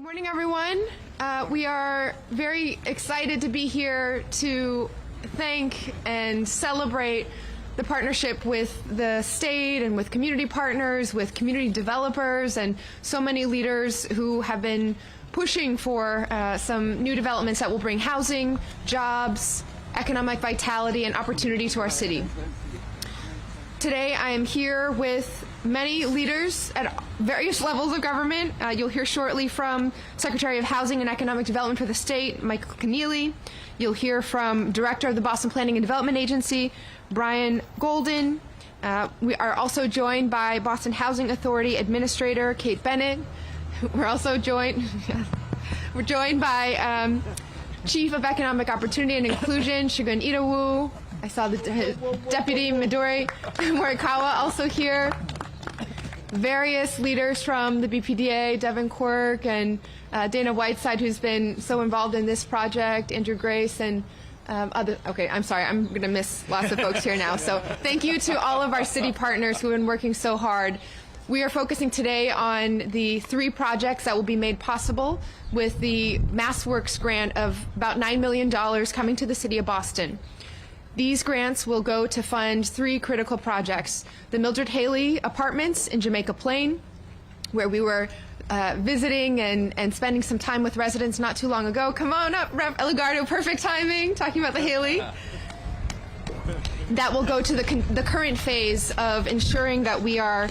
Morning, everyone. We are very excited to be here to thank and celebrate the partnership with the state and with community partners, with community developers, and so many leaders who have been pushing for some new developments that will bring housing, jobs, economic vitality, and opportunity to our city. Today, I am here with many leaders at various levels of government. You'll hear shortly from Secretary of Housing and Economic Development for the state, Michael Keneally. You'll hear from Director of the Boston Planning and Development Agency, Brian Golden. We are also joined by Boston Housing Authority Administrator Kate Bennett. We're also joined by Chief of Economic Opportunity and Inclusion, Shigun Itawu. I saw the Deputy Midori Morikawa also here. Various leaders from the BPDA, Devin Quirk and Dana Whiteside, who's been so involved in this project, Andrew Grace, and other. Okay, I'm sorry, I'm going to miss lots of folks here now. So thank you to all of our city partners who have been working so hard. We are focusing today on the 3 projects that will be made possible with the Massworks grant of about $9 million coming to the city of Boston. These grants will go to fund 3 critical projects. The Mildred Haley Apartments in Jamaica Plain, where we were visiting and spending some time with residents not too long ago. Come on up, Rep. Elugardo, perfect timing, talking about the Haley. That will go to the current phase of ensuring that we are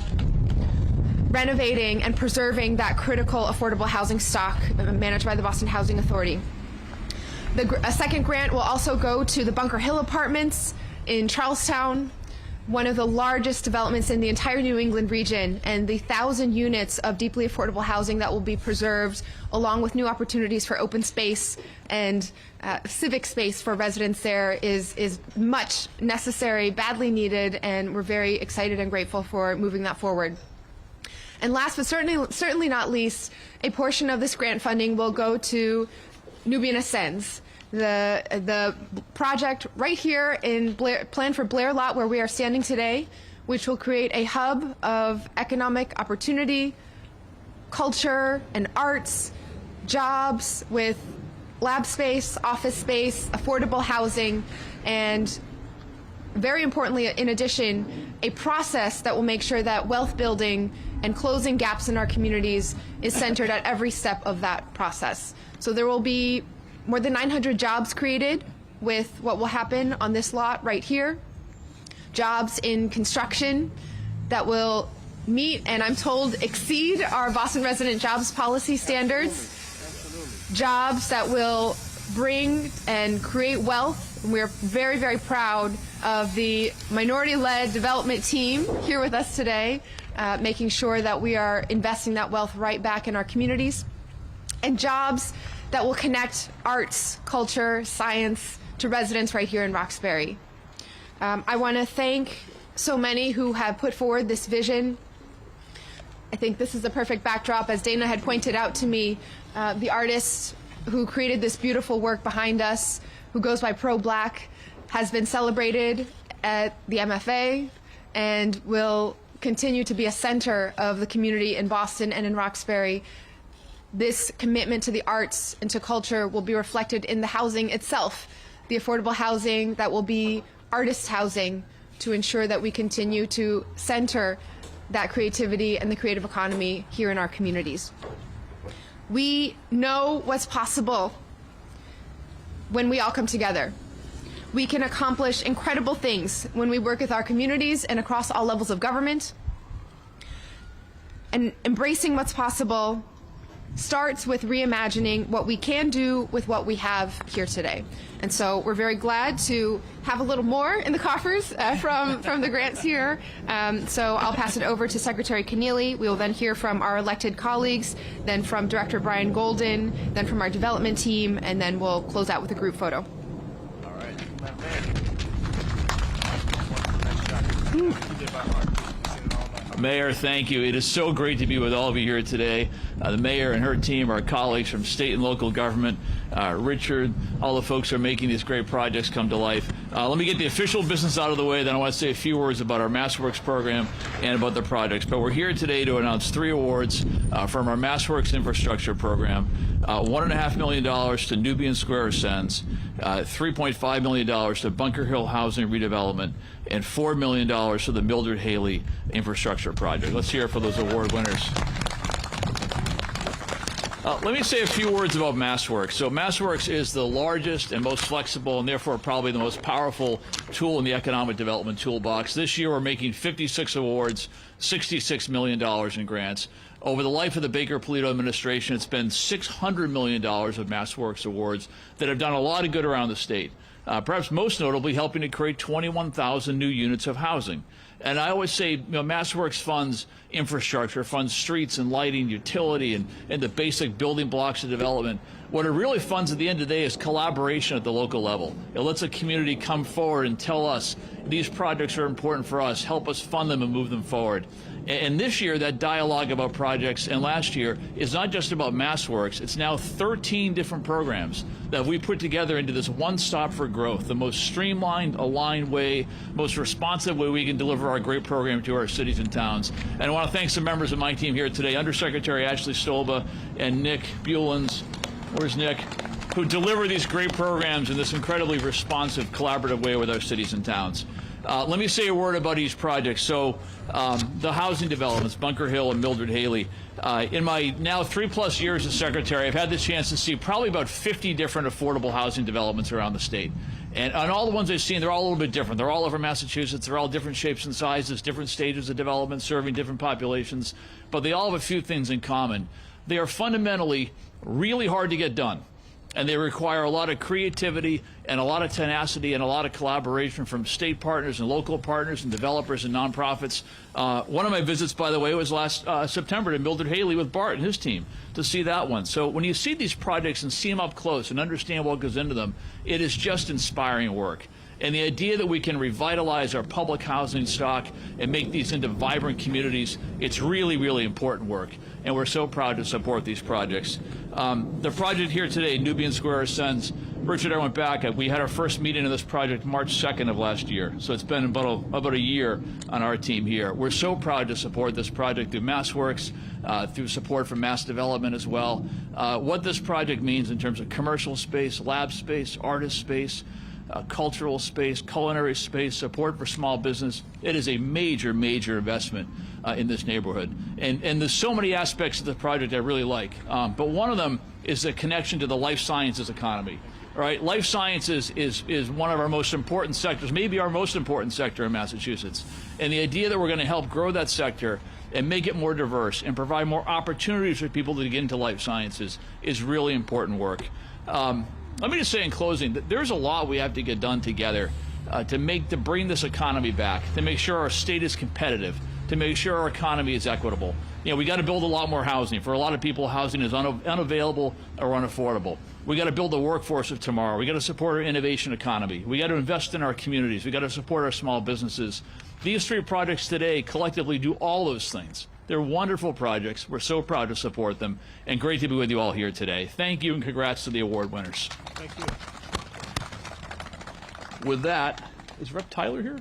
renovating and preserving that critical affordable housing stock managed by the Boston Housing Authority. A second grant will also go to the Bunker Hill Apartments in Charlestown, one of the largest developments in the entire New England region, and the 1,000 units of deeply affordable housing that will be preserved, along with new opportunities for open space and civic space for residents there is much necessary, badly needed, and we're very excited and grateful for moving that forward. And last but certainly not least, a portion of this grant funding will go to Nubian Ascends, the project right here in planned for Blair Lot, where we are standing today, which will create a hub of economic opportunity, culture, and arts, jobs with lab space, office space, affordable housing, and very importantly, in addition, a process that will make sure that wealth building and closing gaps in our communities is centered at every step of that process. So there will be more than 900 jobs created with what will happen on this lot right here. Jobs in construction that will meet, and I'm told exceed, our Boston resident jobs policy standards. Jobs that will bring and create wealth. And we're very, very proud of the minority-led development team here with us today, making sure that we are investing that wealth right back in our communities. And jobs that will connect arts, culture, science to residents right here in Roxbury. I want to thank so many who have put forward this vision. I think this is the perfect backdrop. As Dana had pointed out to me, the artist who created this beautiful work behind us, who goes by Pro Black, has been celebrated at the MFA and will continue to be a center of the community in Boston and in Roxbury. This commitment to the arts and to culture will be reflected in the housing itself, the affordable housing that will be artist housing, to ensure that we continue to center that creativity and the creative economy here in our communities. We know what's possible when we all come together. We can accomplish incredible things when we work with our communities and across all levels of government. And embracing what's possible starts with reimagining what we can do with what we have here today. And so we're very glad to have a little more in the coffers from the grants here. So I'll pass it over to Secretary Keneally. We will then hear from our elected colleagues, then from Director Brian Golden, then from our development team, and then we'll close out with a group photo. All right. You did by heart. You seen it all night. Mayor, thank you. It is so great to be with all of you here today. The mayor and her team, our colleagues from state and local government, Richard, all the folks who are making these great projects come to life. Let me get the official business out of the way, then I want to say a few words about our Massworks program and about the projects. But we're here today to announce 3 awards from our Massworks infrastructure program. $1.5 million to Nubian Square Ascends, $3.5 million to Bunker Hill Housing Redevelopment, and $4 million to the Mildred Haley Infrastructure Project. Let's hear it for those award winners. Let me say a few words about Massworks. So Massworks is the largest and most flexible and therefore probably the most powerful tool in the economic development toolbox. This year we're making 56 awards, $66 million in grants. Over the life of the Baker-Polito administration, it's been $600 million of Massworks awards that have done a lot of good around the state. Perhaps most notably helping to create 21,000 new units of housing. And I always say, Massworks funds infrastructure, funds streets and lighting, utility, and the basic building blocks of development. What it really funds at the end of the day is collaboration at the local level. It lets a community come forward and tell us these projects are important for us, help us fund them and move them forward. And this year, that dialogue about projects, and last year, is not just about Massworks. It's now 13 different programs that we put together into this one stop for growth, the most streamlined, aligned way, most responsive way we can deliver our great program to our cities and towns. And I want to thank some members of my team here today, Undersecretary Ashley Stolba and Nick Bulens, where's Nick, who deliver these great programs in this incredibly responsive, collaborative way with our cities and towns. Let me say a word about each project. So the housing developments, Bunker Hill and Mildred Haley. In my now 3+ years as secretary, I've had the chance to see probably about 50 different affordable housing developments around the state. And on all the ones I've seen, they're all a little bit different. They're all over Massachusetts. They're all different shapes and sizes, different stages of development, serving different populations. But they all have a few things in common. They are fundamentally really hard to get done. And they require a lot of creativity and a lot of tenacity and a lot of collaboration from state partners and local partners and developers and nonprofits. One of my visits, by the way, was last September to Mildred Haley with Bart and his team to see that one. So when you see these projects and see them up close and understand what goes into them, it is just inspiring work. And the idea that we can revitalize our public housing stock and make these into vibrant communities, it's really, really important work. And we're so proud to support these projects. The project here today, Nubian Square Ascends, Richard and I went back. We had our first meeting of this project March 2nd of last year. So it's been about a year on our team here. We're so proud to support this project through Massworks, through support from Mass Development as well. What this project means in terms of commercial space, lab space, artist space, cultural space, culinary space, support for small business. It is a major, major investment in this neighborhood. And there's so many aspects of the project I really like. But one of them is the connection to the life sciences economy. Right? Life sciences is one of our most important sectors, maybe our most important sector in Massachusetts. And the idea that we're going to help grow that sector and make it more diverse and provide more opportunities for people to get into life sciences is really important work. Let me just say in closing that there's a lot we have to get done together to bring this economy back, to make sure our state is competitive, to make sure our economy is equitable. We got to build a lot more housing. For a lot of people, housing is unavailable or unaffordable. We got to build the workforce of tomorrow. We got to support our innovation economy. We got to invest in our communities. We got to support our small businesses. These 3 projects today collectively do all those things. They're wonderful projects. We're so proud to support them, and great to be with you all here today. Thank you, and congrats to the award winners. Thank you. With that, is Rep. Tyler here?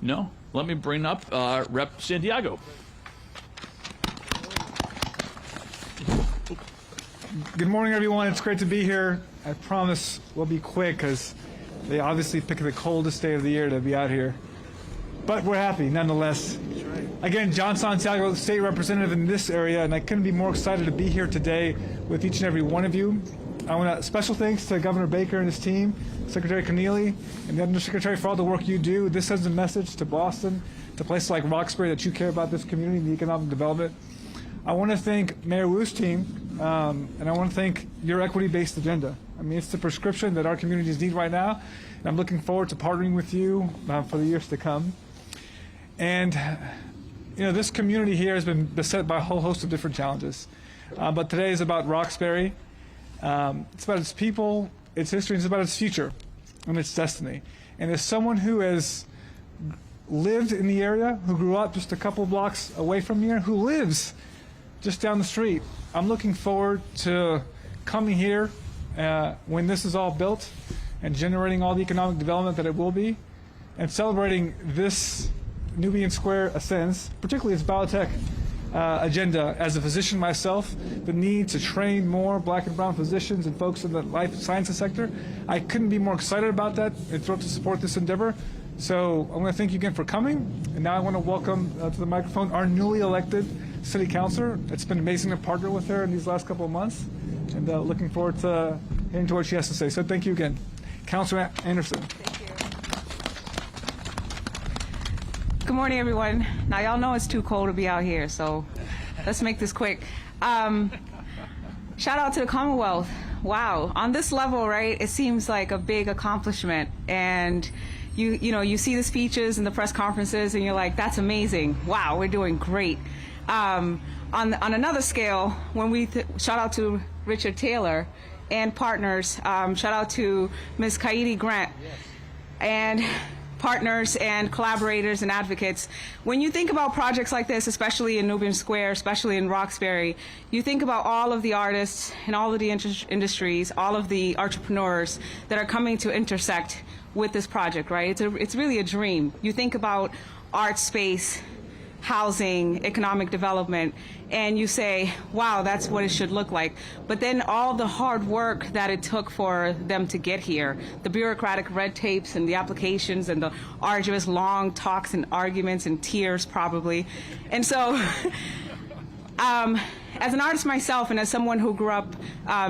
No? Let me bring up Rep. Santiago. Good morning, everyone. It's great to be here. I promise we'll be quick because they obviously pick the coldest day of the year to be out here. But we're happy nonetheless. Again, John Santiago, state representative in this area, and I couldn't be more excited to be here today with each and every one of you. I want to special thanks to Governor Baker and his team, Secretary Keneally, and the Undersecretary for all the work you do. This sends a message to Boston, to places like Roxbury, that you care about this community and the economic development. I want to thank Mayor Wu's team, and I want to thank your equity-based agenda. I mean, it's the prescription that our communities need right now, and I'm looking forward to partnering with you for the years to come. And this community here has been beset by a whole host of different challenges. But today is about Roxbury. It's about its people, its history, and it's about its future and its destiny. And as someone who has lived in the area, who grew up just a couple blocks away from here, who lives just down the street. I'm looking forward to coming here when this is all built and generating all the economic development that it will be, and celebrating this Nubian Square Ascends, particularly its biotech agenda. As a physician myself, the need to train more black and brown physicians and folks in the life sciences sector, I couldn't be more excited about that and thrilled to support this endeavor. So I want to thank you again for coming, and now I want to welcome to the microphone our newly elected city councilor. It's been amazing to partner with her in these last couple of months, and looking forward to hearing to what she has to say. So thank you again. Councilor Anderson. Good morning, everyone. Now, y'all know it's too cold to be out here, so let's make this quick. Shout out to the Commonwealth. Wow, on this level, right, it seems like a big accomplishment. And you see the speeches and the press conferences, and you're like, that's amazing. Wow, we're doing great. On another scale, when we shout out to Richard Taylor and partners, shout out to Ms. Kaidi Grant and partners and collaborators and advocates. When you think about projects like this, especially in Nubian Square, especially in Roxbury, you think about all of the artists and all of the industries, all of the entrepreneurs that are coming to intersect with this project, right? It's really a dream. You think about art space, housing, economic development, and you say, wow, that's what it should look like. But then all the hard work that it took for them to get here, the bureaucratic red tapes and the applications and the arduous long talks and arguments and tears probably. And so as an artist myself and as someone who grew up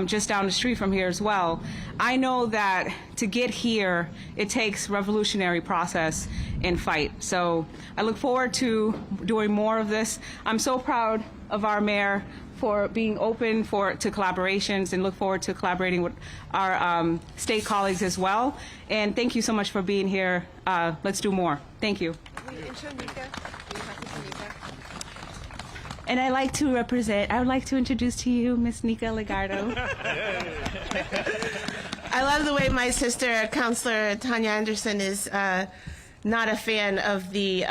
just down the street from here as well, I know that to get here, it takes revolutionary process and fight. So I look forward to doing more of this. I'm so proud of our mayor for being open to collaborations, and look forward to collaborating with our state colleagues as well. And thank you so much for being here. Let's do more. Thank you. And I would like to introduce to you Miss Nika Elugardo. I love the way my sister, Councilor Tania Anderson, is not a fan of the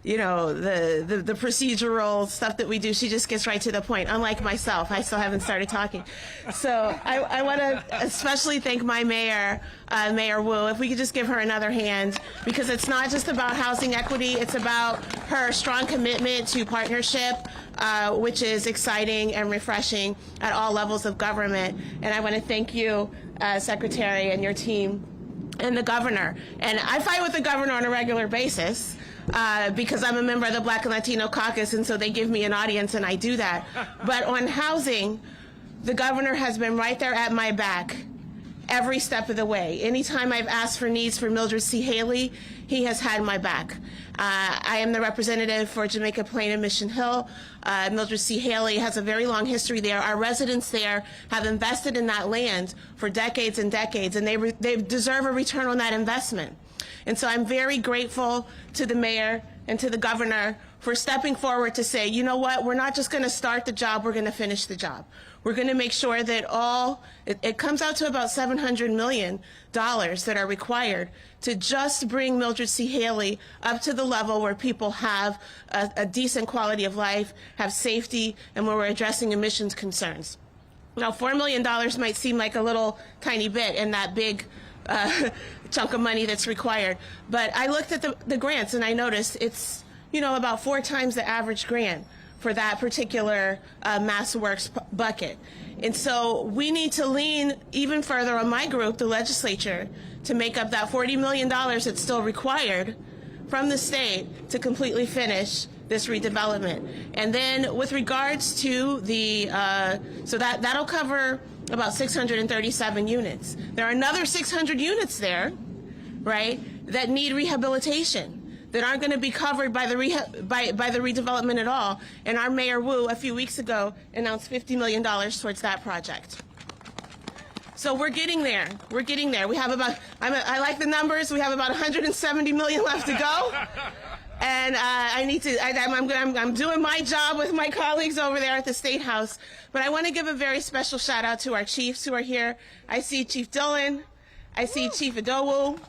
the procedural stuff that we do. She just gets right to the point. Unlike myself, I still haven't started talking. So I want to especially thank my mayor, Mayor Wu. If we could just give her another hand, because it's not just about housing equity. It's about her strong commitment to partnership, which is exciting and refreshing at all levels of government. And I want to thank you, Secretary, and your team, and the governor. And I fight with the governor on a regular basis because I'm a member of the Black and Latino caucus, and so they give me an audience, and I do that. But on housing, the governor has been right there at my back every step of the way. Anytime I've asked for needs for Mildred C. Haley, he has had my back. I am the representative for Jamaica Plain and Mission Hill. Mildred C. Haley has a very long history there. Our residents there have invested in that land for decades and decades, and they deserve a return on that investment. And so I'm very grateful to the mayor and to the governor for stepping forward to say, you know what, we're not just going to start the job, we're going to finish the job. We're going to make sure that it comes out to about $700 million that are required to just bring Mildred C. Haley up to the level where people have a decent quality of life, have safety, and where we're addressing emissions concerns. Now, $4 million might seem like a little tiny bit in that big chunk of money that's required. But I looked at the grants, and I noticed it's, about 4 times the average grant for that particular Massworks bucket. And so we need to lean even further on my group, the legislature, to make up that $40 million that's still required from the state to completely finish this redevelopment. And then with regards to the, so that'll cover about 637 units. There are another 600 units there, right, that need rehabilitation, that aren't going to be covered by the redevelopment at all. And our Mayor Wu, a few weeks ago, announced $50 million towards that project. So we're getting there. We're getting there. We have about, I like the numbers, we have about 170 million left to go. And I'm doing my job with my colleagues over there at the State House. But I want to give a very special shout out to our chiefs who are here. I see Chief Dillon. I see Chief Adowu.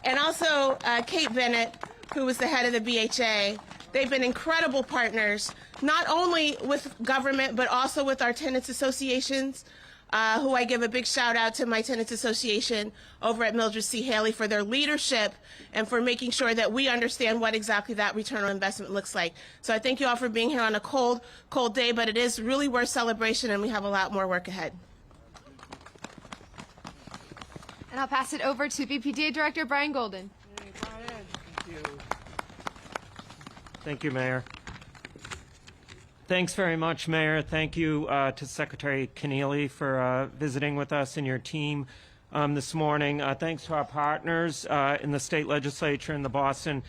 and also Kate Bennett, who was the head of the BHA. They've been incredible partners, not only with government, but also with our tenants associations, who I give a big shout out to my tenants association over at Mildred C. Haley for their leadership and for making sure that we understand what exactly that return on investment looks like. So I thank you all for being here on a cold, cold day, but it is really worth celebration, and we have a lot more work ahead. And I'll pass it over to BPDA Director Brian Golden. Thank you, Mayor. Thanks very much, Mayor. Thank you to Secretary Keneally for visiting with us and your team this morning. Thanks to our partners in the state legislature and the Boston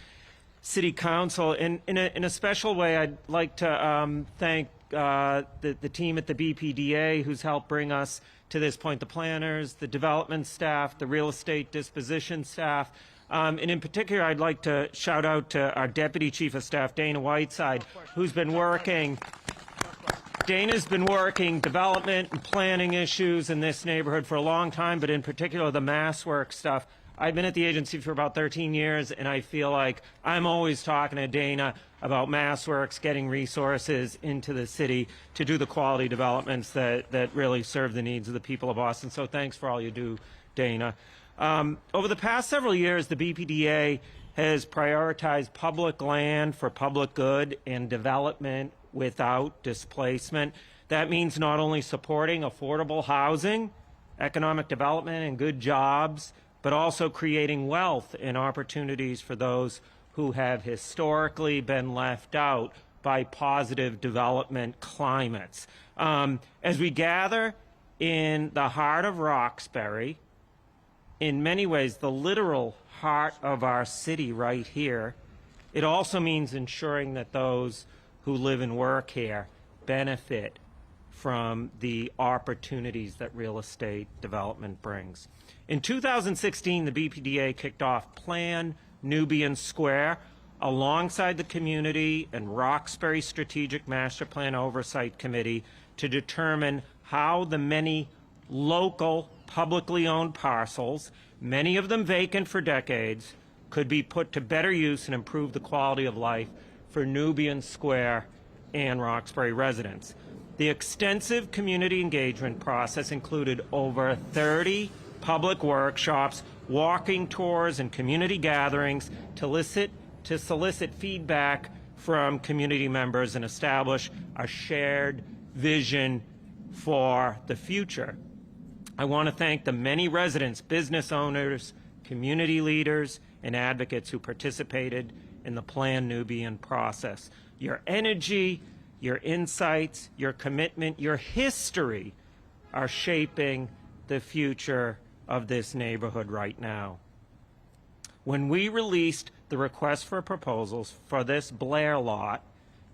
City Council. In a special way, I'd like to thank the team at the BPDA who's helped bring us to this point, the planners, the development staff, the real estate disposition staff. And in particular, I'd like to shout out to our Deputy Chief of Staff, Dana Whiteside, who's been working. Dana's been working development and planning issues in this neighborhood for a long time, but in particular the Massworks stuff. I've been at the agency for about 13 years, and I feel like I'm always talking to Dana about Massworks getting resources into the city to do the quality developments that really serve the needs of the people of Boston. So thanks for all you do, Dana. Over the past several years, the BPDA has prioritized public land for public good and development without displacement. That means not only supporting affordable housing, economic development, and good jobs, but also creating wealth and opportunities for those who have historically been left out by positive development climates. As we gather in the heart of Roxbury, in many ways the literal heart of our city right here, it also means ensuring that those who live and work here benefit from the opportunities that real estate development brings. In 2016, the BPDA kicked off Plan Nubian Square alongside the community and Roxbury Strategic Master Plan Oversight Committee to determine how the many local publicly owned parcels, many of them vacant for decades, could be put to better use and improve the quality of life for Nubian Square and Roxbury residents. The extensive community engagement process included over 30 public workshops, walking tours, and community gatherings to solicit feedback from community members and establish a shared vision for the future. I want to thank the many residents, business owners, community leaders, and advocates who participated in the Plan Nubian process. Your energy, your insights, your commitment, your history are shaping the future of this neighborhood right now. When we released the request for proposals for this Blair lot,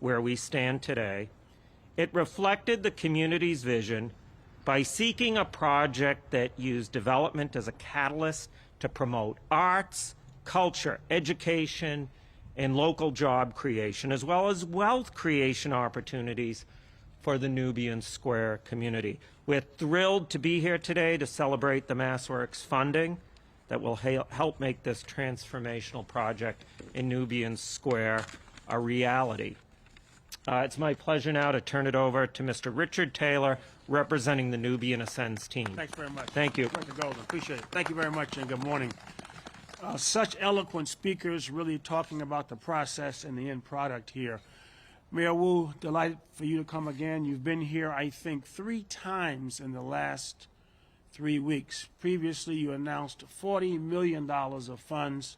where we stand today, it reflected the community's vision by seeking a project that used development as a catalyst to promote arts, culture, education, and local job creation, as well as wealth creation opportunities for the Nubian Square community. We're thrilled to be here today to celebrate the Massworks funding that will help make this transformational project in Nubian Square a reality. It's my pleasure now to turn it over to Mr. Richard Taylor, representing the Nubian Ascends team. Thanks very much. Thank you. Director Golden, appreciate it. Thank you very much, and good morning. Such eloquent speakers really talking about the process and the end product here. Mayor Wu, delighted for you to come again. You've been here, I think, 3 times in the last 3 weeks. Previously, you announced $40 million of funds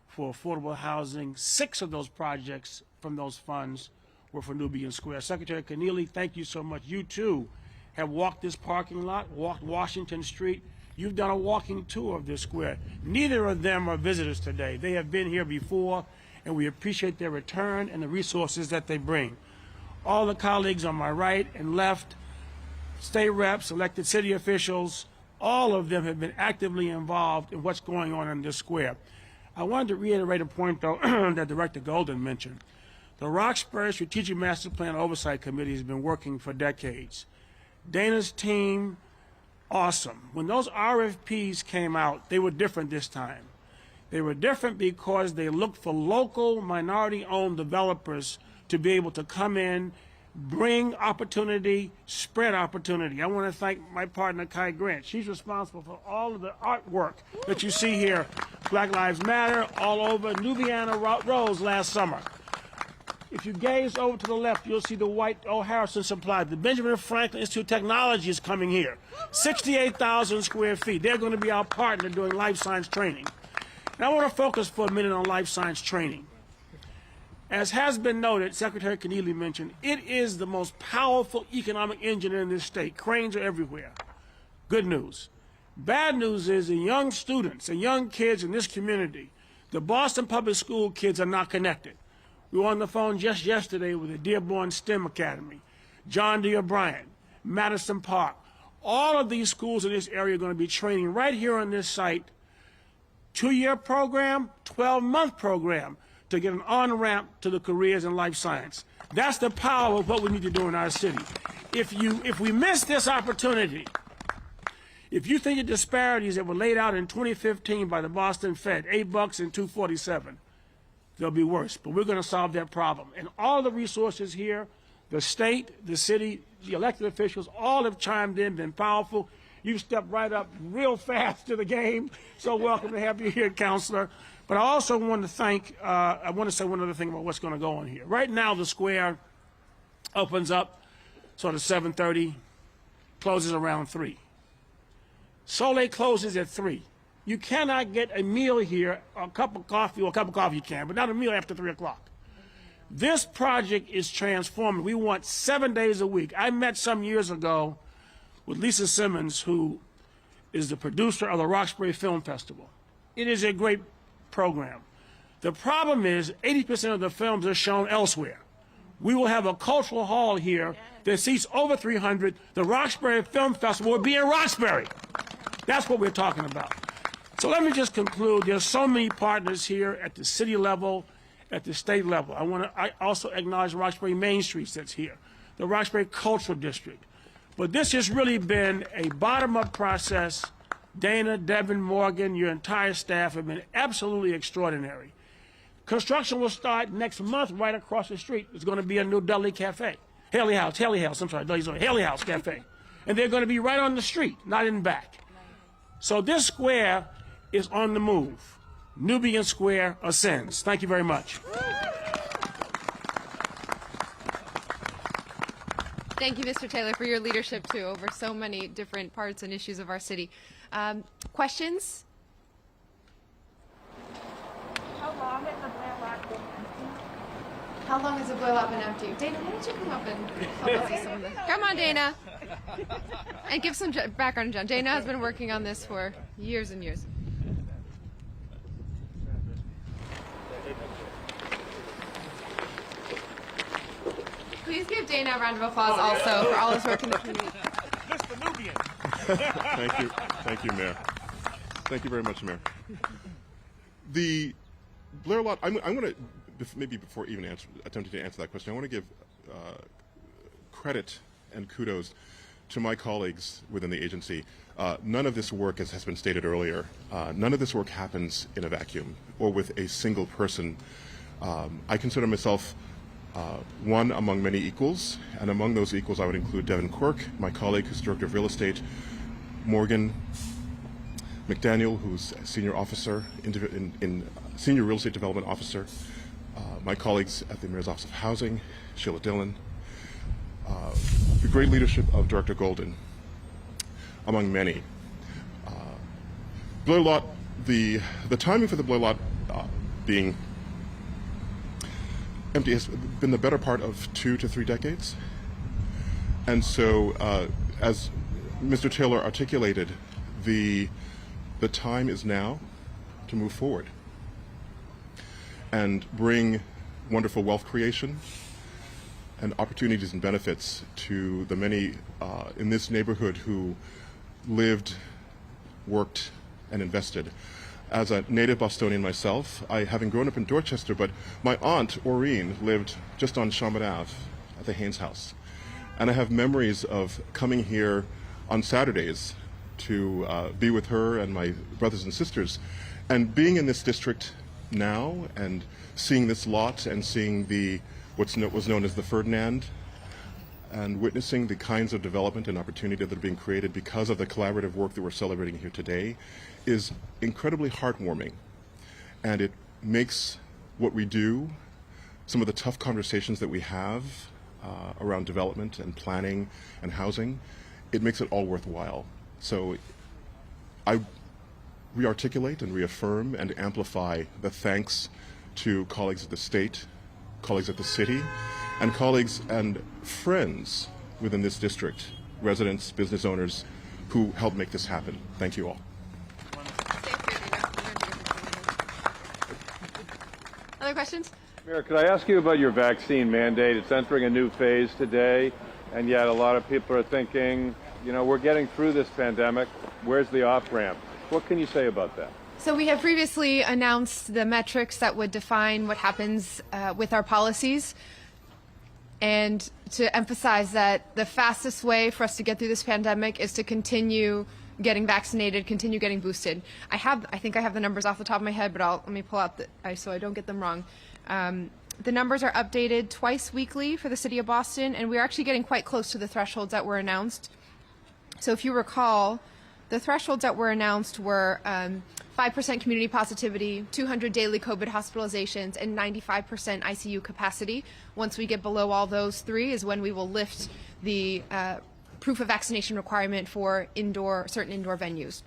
for affordable housing. 6 of those projects from those funds were for Nubian Square. Secretary Keneally, thank you so much. You, too, have walked this parking lot, walked Washington Street. You've done a walking tour of this square. Neither of them are visitors today. They have been here before, and we appreciate their return and the resources that they bring. All the colleagues on my right and left, state reps, elected city officials, all of them have been actively involved in what's going on in this square. I wanted to reiterate a point, though, that Director Golden mentioned. The Roxbury Strategic Master Plan Oversight Committee has been working for decades. Dana's team, awesome. When those RFPs came out, they were different this time. They were different because they looked for local minority-owned developers to be able to come in, bring opportunity, spread opportunity. I want to thank my partner, Kai Grant. She's responsible for all of the artwork that you see here. Black Lives Matter all over Nubian Rose last summer. If you gaze over to the left, you'll see the White O. Harrison Supply. The Benjamin Franklin Institute of Technology is coming here. 68,000 square feet. They're going to be our partner doing life science training. And I want to focus for a minute on life science training. As has been noted, Secretary Keneally mentioned, it is the most powerful economic engine in this state. Cranes are everywhere. Good news. Bad news is the young students and young kids in this community, the Boston Public School kids are not connected. We were on the phone just yesterday with the Dearborn STEM Academy, John D. O'Brien, Madison Park. All of these schools in this area are going to be training right here on this site. 2-year program, 12-month program to get an on-ramp to the careers in life science. That's the power of what we need to do in our city. If we miss this opportunity, if you think the disparities that were laid out in 2015 by the Boston Fed, $8 and $2.47, they'll be worse. But we're going to solve that problem. And all the resources here, the state, the city, the elected officials, all have chimed in, been powerful. You stepped right up real fast to the game. So welcome to have you here, Councilor. But I also want to say one other thing about what's going to go on here. Right now, the square opens up sort of 7:30, closes around 3. Soleil closes at 3. You cannot get a meal here, a cup of coffee you can, but not a meal after 3 o'clock. This project is transforming. We want 7 days a week. I met some years ago with Lisa Simmons, who is the producer of the Roxbury Film Festival. It is a great program. The problem is 80% of the films are shown elsewhere. We will have a cultural hall here that seats over 300. The Roxbury Film Festival will be in Roxbury. That's what we're talking about. So let me just conclude. There's so many partners here at the city level, at the state level. I also acknowledge Roxbury Main Street that's here, the Roxbury Cultural District. But this has really been a bottom-up process. Dana, Devin, Morgan, your entire staff have been absolutely extraordinary. Construction will start next month right across the street. It's going to be a new Dudley Cafe. Haley House, Haley House Cafe. And they're going to be right on the street, not in back. So this square is on the move. Nubian Square ascends. Thank you very much. Thank you, Mr. Taylor, for your leadership, too, over so many different parts and issues of our city. Questions? How long has the Blair lot been empty? How long has the Blair lot been empty? Dana, why don't you come up and help us see some of this? Come on, Dana. And give some background on John. Dana has been working on this for years and years. Please give Dana a round of applause also for all his work in the community. Mr. Nubian. Thank you. Thank you, Mayor. Thank you very much, Mayor. The Blair lot, I'm going to, maybe before even attempting to answer that question, I want to give credit and kudos to my colleagues within the agency. None of this work, as has been stated earlier, none of this work happens in a vacuum or with a single person. I consider myself one among many equals, and among those equals I would include Devin Quirk, my colleague who's Director of Real Estate, Morgan McDaniel, who's a Senior Officer, in Senior Real Estate Development Officer, my colleagues at the Mayor's Office of Housing, Sheila Dillon, the great leadership of Director Golden, among many. Blair lot, the timing for the Blair lot being empty has been the better part of 2 to 3 decades. And so, as Mr. Taylor articulated, the time is now to move forward and bring wonderful wealth creation and opportunities and benefits to the many in this neighborhood who lived, worked, and invested. As a native Bostonian myself, having grown up in Dorchester, but my aunt, Maureen, lived just on Sherman Ave at the Haynes House. And I have memories of coming here on Saturdays to be with her and my brothers and sisters And being in this district now and seeing this lot and seeing what was known as the Fernandes and witnessing the kinds of development and opportunity that are being created because of the collaborative work that we're celebrating here today is incredibly heartwarming. And it makes what we do, some of the tough conversations that we have around development and planning and housing, it makes it all worthwhile. So I rearticulate and reaffirm and amplify the thanks to colleagues at the state, colleagues at the city, and colleagues and friends within this district, residents, business owners, who helped make this happen. Thank you all. Other questions? Mayor, could I ask you about your vaccine mandate? It's entering a new phase today, and yet a lot of people are thinking, you know, we're getting through this pandemic. Where's the off-ramp? What can you say about that? So we have previously announced the metrics that would define what happens with our policies. And to emphasize that the fastest way for us to get through this pandemic is to continue getting vaccinated, continue getting boosted. I think I have the numbers off the top of my head, but let me pull out so I don't get them wrong. The numbers are updated twice weekly for the city of Boston, and we're actually getting quite close to the thresholds that were announced. So if you recall, the thresholds that were announced were 5% community positivity, 200 daily COVID hospitalizations, and 95% ICU capacity. Once we get below all those three is when we will lift the proof of vaccination requirement for certain indoor venues.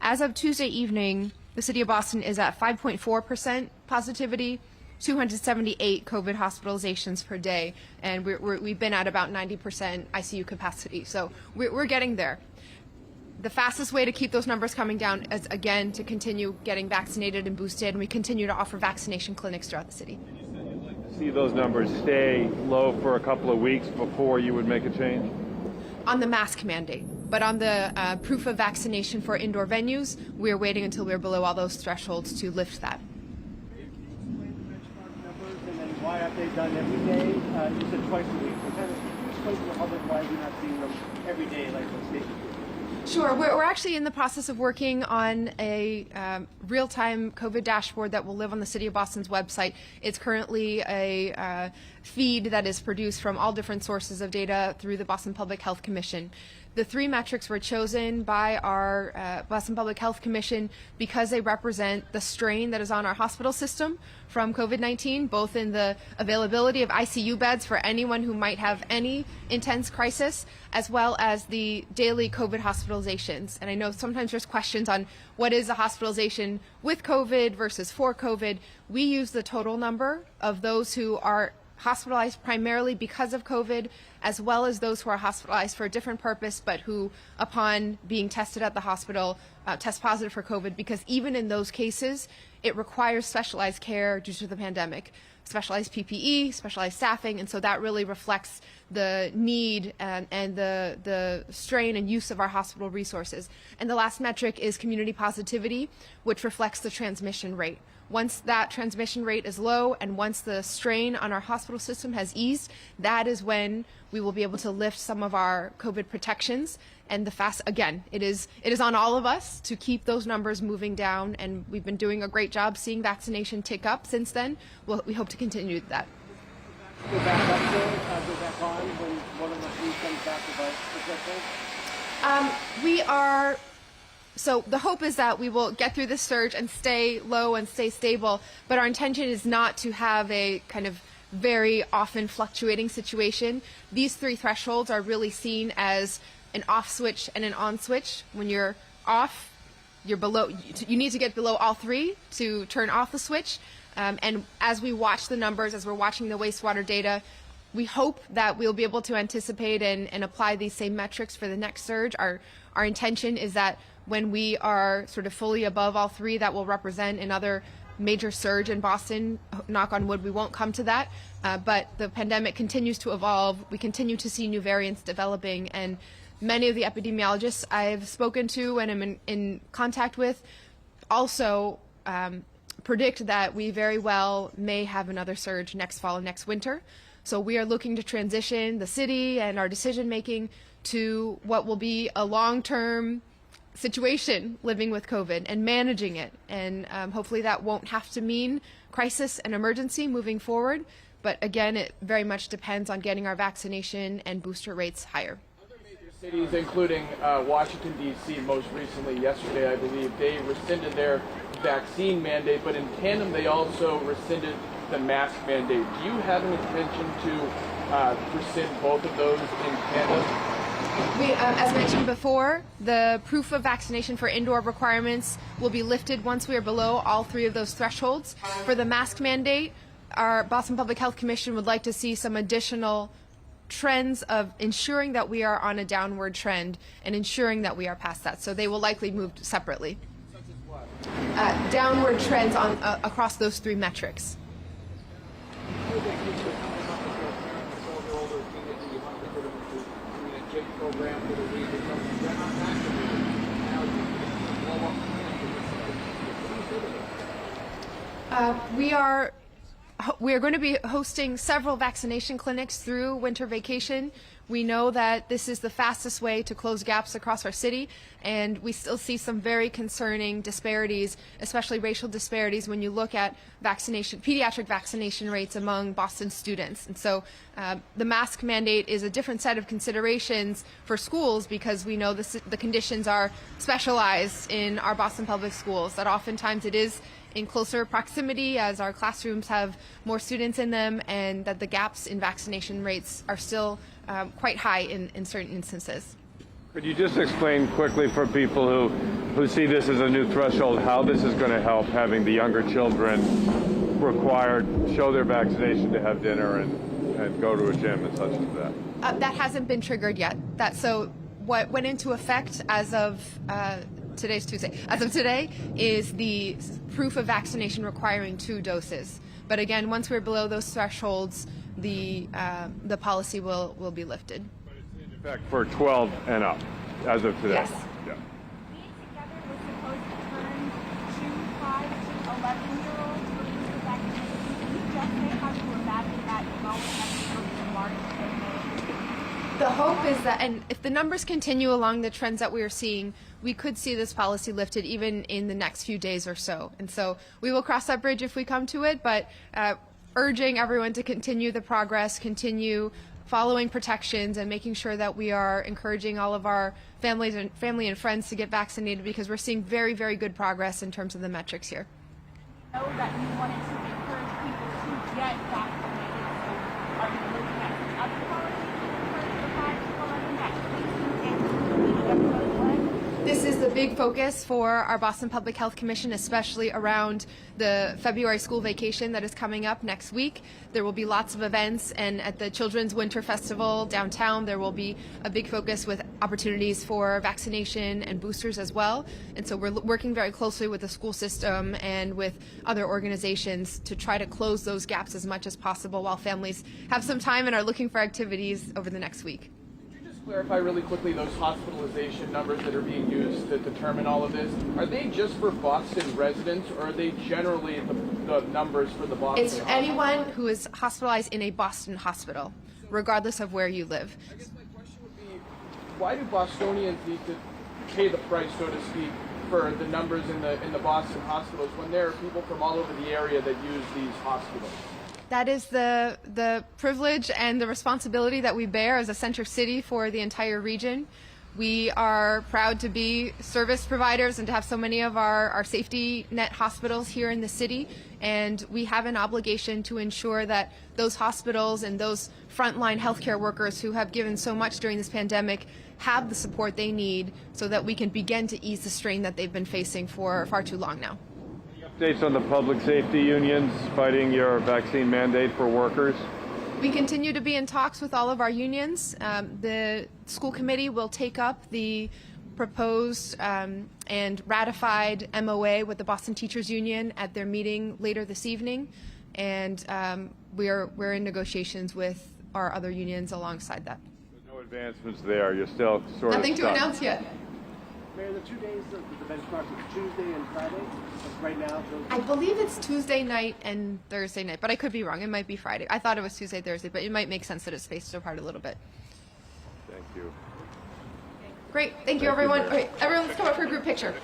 As of Tuesday evening, the city of Boston is at 5.4% positivity, 278 COVID hospitalizations per day, and we've been at about 90% ICU capacity. So we're getting there. The fastest way to keep those numbers coming down is, again, to continue getting vaccinated and boosted, and we continue to offer vaccination clinics throughout the city. You said you'd like to see those numbers stay low for a couple of weeks before you would make a change? On the mask mandate, but on the proof of vaccination for indoor venues, we're waiting until we're below all those thresholds to lift that. And then why aren't they done every day? You said twice a week. So kind of explain to the public why we're not seeing them every day like the state. Sure. We're actually in the process of working on a real-time COVID dashboard that will live on the City of Boston's website. It's currently a feed that is produced from all different sources of data through the Boston Public Health Commission. The three metrics were chosen by our Boston Public Health Commission because they represent the strain that is on our hospital system from COVID-19, both in the availability of ICU beds for anyone who might have any intense crisis, as well as the daily COVID hospitalizations. And I know sometimes there's questions on what is a hospitalization with COVID versus for COVID. We use the total number of those who are hospitalized primarily because of COVID, as well as those who are hospitalized for a different purpose, but who, upon being tested at the hospital, test positive for COVID, because even in those cases, it requires specialized care due to the pandemic, specialized PPE, specialized staffing, and so that really reflects the need and the strain and use of our hospital resources. And the last metric is community positivity, which reflects the transmission rate. Once that transmission rate is low and once the strain on our hospital system has eased, that is when we will be able to lift some of our COVID protections. And it is on all of us to keep those numbers moving down, and we've been doing a great job seeing vaccination tick up since then. We hope to continue that. Go back up there, go back on when one of the three comes back about. So the hope is that we will get through this surge and stay low and stay stable, but our intention is not to have a kind of very often fluctuating situation. These three thresholds are really seen as an off switch and an on switch. When you're off, you're below. You need to get below all three to turn off the switch. And as we watch the numbers, as we're watching the wastewater data, we hope that we'll be able to anticipate and apply these same metrics for the next surge. Our intention is that when we are sort of fully above all three, that will represent another major surge in Boston. Knock on wood, we won't come to that. But the pandemic continues to evolve. We continue to see new variants developing, and many of the epidemiologists I've spoken to and am in contact with also predict that we very well may have another surge next fall and next winter. So we are looking to transition the city and our decision making to what will be a long-term situation living with COVID and managing it. And hopefully that won't have to mean crisis and emergency moving forward. But again, it very much depends on getting our vaccination and booster rates higher. Other major cities, including Washington, D.C., most recently yesterday, I believe, they rescinded their vaccine mandate, but in tandem they also rescinded the mask mandate. Do you have an intention to rescind both of those in tandem? As mentioned before, the proof of vaccination for indoor requirements will be lifted once we are below all three of those thresholds. For the mask mandate, our Boston Public Health Commission would like to see some additional trends of ensuring that we are on a downward trend and ensuring that we are past that. So they will likely move separately. Such as what? Downward trends on across those three metrics. We are going to be hosting several vaccination clinics through winter vacation. We know that this is the fastest way to close gaps across our city, and we still see some very concerning disparities, especially racial disparities, when you look at pediatric vaccination rates among Boston students. And so the mask mandate is a different set of considerations for schools because we know the conditions are specialized in our Boston public schools, that oftentimes it is in closer proximity as our classrooms have more students in them, and that the gaps in vaccination rates are still quite high in certain instances. Could you just explain quickly for people who see this as a new threshold how this is going to help having the younger children required show their vaccination to have dinner and go to a gym and such as that? That hasn't been triggered yet. So what went into effect as of today's Tuesday. As of today is the proof of vaccination requiring 2 doses. But again, once we're below those thresholds, the policy will be lifted. But it's in effect for 12 and up as of today. Yes. Yeah. Being together was supposed to turn 2, 5 to 11-year-olds with the vaccination. Can you just say how you imagine that going as a large family? The hope is that, and if the numbers continue along the trends that we are seeing, we could see this policy lifted even in the next few days or so. And so we will cross that bridge if we come to it, but urging everyone to continue the progress, continue following protections, and making sure that we are encouraging all of our family and friends to get vaccinated, because we're seeing very, very good progress in terms of the metrics here. You know that you wanted to encourage people to get vaccinated. So are you looking at other policies to encourage the 5 to 11 vaccinations? This is the big focus for our Boston Public Health Commission, especially around the February school vacation that is coming up next week. There will be lots of events, and at the Children's Winter Festival downtown, there will be a big focus with opportunities for vaccination and boosters as well. And so we're working very closely with the school system and with other organizations to try to close those gaps as much as possible while families have some time and are looking for activities over the next week. Clarify really quickly those hospitalization numbers that are being used to determine all of this. Are they just for Boston residents, or are they generally the numbers for the Boston? It's anyone who is hospitalized in a Boston hospital, regardless of where you live. I guess my question would be, why do Bostonians need to pay the price, so to speak, for the numbers in the Boston hospitals when there are people from all over the area that use these hospitals? That is the privilege and the responsibility that we bear as a center city for the entire region. We are proud to be service providers and to have so many of our safety net hospitals here in the city. And we have an obligation to ensure that those hospitals and those frontline healthcare workers who have given so much during this pandemic have the support they need so that we can begin to ease the strain that they've been facing for far too long now. Updates on the public safety unions fighting your vaccine mandate for workers? We continue to be in talks with all of our unions. The school committee will take up the proposed and ratified MOA with the Boston Teachers Union at their meeting later this evening, and we're in negotiations with our other unions alongside that. So no advancements there. You're still sort of Nothing stuck. to announce yet. Mayor, the 2 days of the benchmark is Tuesday and Friday. Right now, I believe it's Tuesday night and Thursday night, but I could be wrong. It might be Friday. I thought it was Tuesday, Thursday, but it might make sense that it's spaced apart a little bit. Thank you. Great. Thank you, everyone. Okay, everyone, let's come up for a group picture.